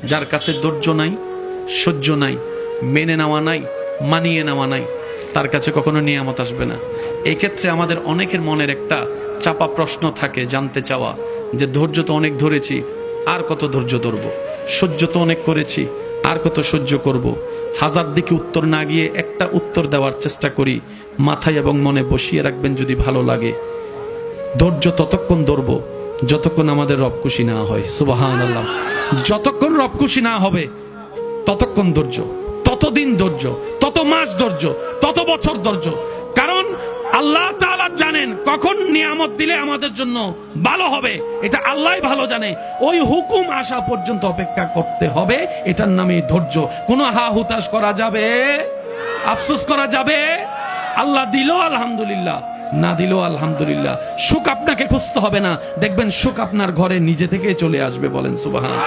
যার কাছে ধৈর্য নাই, সহ্য নাই, মেনে নেওয়া নাই, মানিয়ে নেওয়া নাই, তার কাছে কখনো নিয়ামত আসবে না। এই ক্ষেত্রে আমাদের অনেকের মনের একটা চাপা প্রশ্ন থাকে, জানতে চাওয়া যে ধৈর্য তো অনেক ধরেছি, আর কত ধৈর্য ধরবো? সহ্য তো অনেক করেছি, আর কত সহ্য করব? হাজার দিকে উত্তর না গিয়ে একটা উত্তর দেওয়ার চেষ্টা করি। মাথায় এবং মনে বসিয়ে রাখবেন, যদি ভালো লাগে ধৈর্য ততক্ষণ ধরবো যতক্ষণ আমাদের রব খুশি না হয়। সুবহানাল্লাহ। যতক্ষণ রব খুশি না হবে ততক্ষণ ধৈর্য, ততদিন ধৈর্য, তত মাস ধৈর্য, তত বছর ধৈর্য। কারণ আল্লাহ তাআলা জানেন কখন নিয়ামত দিলে আমাদের জন্য ভালো হবে, এটা আল্লাহই ভালো জানে। ওই হুকুম আসা পর্যন্ত অপেক্ষা করতে হবে, এটার নামে ধৈর্য। কোনো হা হুতাশ করা যাবে? আফসোস করা যাবে? আল্লাহ দিল আলহামদুলিল্লাহ, না দিল আলহামদুলিল্লাহ। সুখ আপনাকে খুঁজতে হবে না, দেখবেন সুখ আপনার ঘরে নিজে থেকে চলে আসবে। বলেন সুবহান।